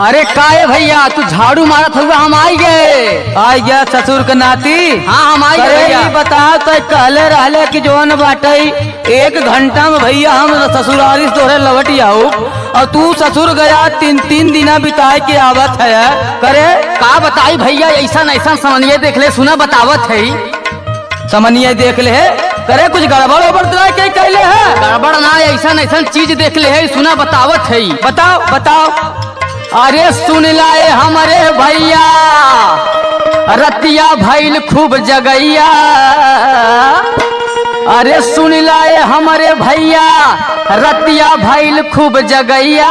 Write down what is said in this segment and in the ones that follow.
अरे काहे भैया तू झाड़ू मारत हुआ हम आई गया ससुर के नाती। हाँ हम आई गए भैया। बताओ तो कहले रहले कि जोन बाटे 1 घंटा में भैया हम ससुरारी से तोरे लौट आऊ और तू ससुर गया 3 दिन बिताए के आवत है। करे का बताई भैया ऐसा ऐसा समनिए देख ले सुना बतावत है। समनिए देख ले है करे कुछ गड़बड़ उबड़ के कहले है। गड़बड़ ना ऐसा ऐसा चीज देख ले है सुना बतावत है। बताओ बताओ। अरे सुन लाए हमारे भैया रतिया भैल खूब जगैया। अरे सुन लाए हमारे भैया रतिया भैल खूब जगैया।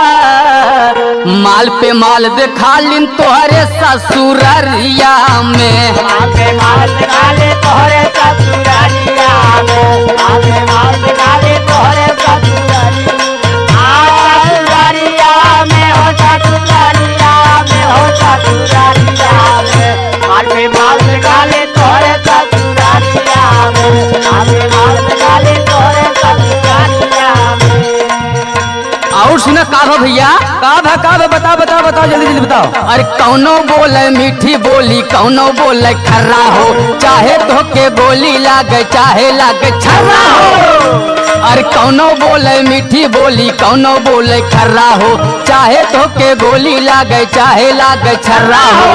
माल पे माल देखा लिन तोहरे ससुररिया में। माल पे माल दिखा ले तोहरे ससुररिया में। माल पे माल दिखा ले तोहरे ससुररिया में हो ससुररिया में हो ससुररिया में। माल पे माल दिखा ले तोहरे ससुररिया में। माल पे माल दिखा ले तोहरे ससुररिया में। और सुना का भा भैया का बताओ बताओ बताओ जल्दी जल्दी बताओ। अरे कौनो बोले मीठी बोली कौनो बोले खर्रा हो। चाहे तो के बोली लागे चाहे लागे छर्रा हो। अरे कौनो बोले मीठी बोली कौनो बोले खर्रा हो। चाहे तो के बोली लागे चाहे लागे छर्रा हो।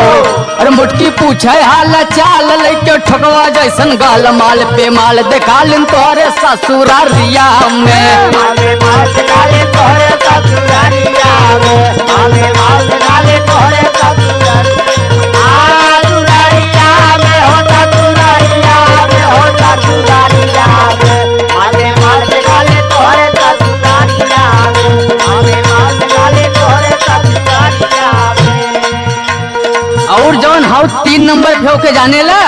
अरे मुटकी पूछे हाल चाल लेके ठकवा जैसन गाल। माल पे माल देखा लिन तोहरे ससुरारिया में। माल पे माल दिखा ले तोहरे ससुररिया में। माल पे माल दिखा ले तोहरे ससुररिया में हो ससुररिया में हो ससुररिया में। माल पे माल दिखा ले तोहरे ससुररिया में। माल पे माल दिखा ले तोहरे ससुररिया में। और जौन हाउ 3 नंबर पे होके जाने ला।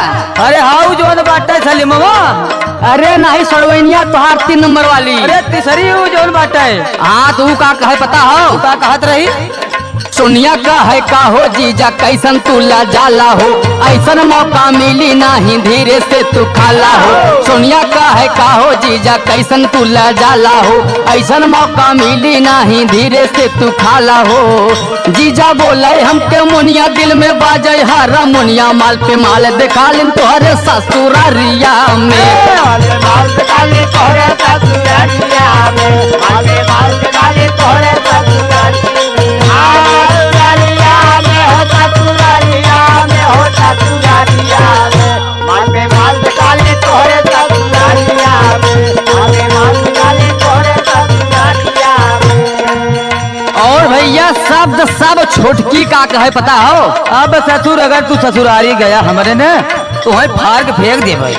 अरे हाउ जोन बाटे सलीमवा। अरे नहीं सड़वैनिया तोहार 3 नंबर वाली। अरे तीसरी वो जोन बाटे। हाँ तू का कहे पता हो। का कहत रही सोनिया का है का हो जीजा कैसन तुला जाला हो। ऐसन मौका मिली नहीं धीरे से तू खाला हो। सोनिया का है का हो जीजा कैसन तुला जाला हो। ऐसन मौका मिली नहीं धीरे से तू खाला हो। जीजा बोले हमके मुनिया दिल में बाजे हरा मुनिया। माल पे माल देखा लिन तोहरे ससुरारिया में। माल पे माल दिखा ले तोहरे ससुररिया में। माल पे माल दिखा ले तोहरे ससुररिया में हो ससुररिया में हो ससुररिया में। माल पे माल दिखा ले तोहरे ससुररिया में। माल पे माल दिखा ले तोहरे ससुररिया में। और भैया शब्द सब छोटकी का कहे पता हो। अब ससुर अगर तू ससुरारी गया हमारे ने तो फाड़ के फेंक दे भाई।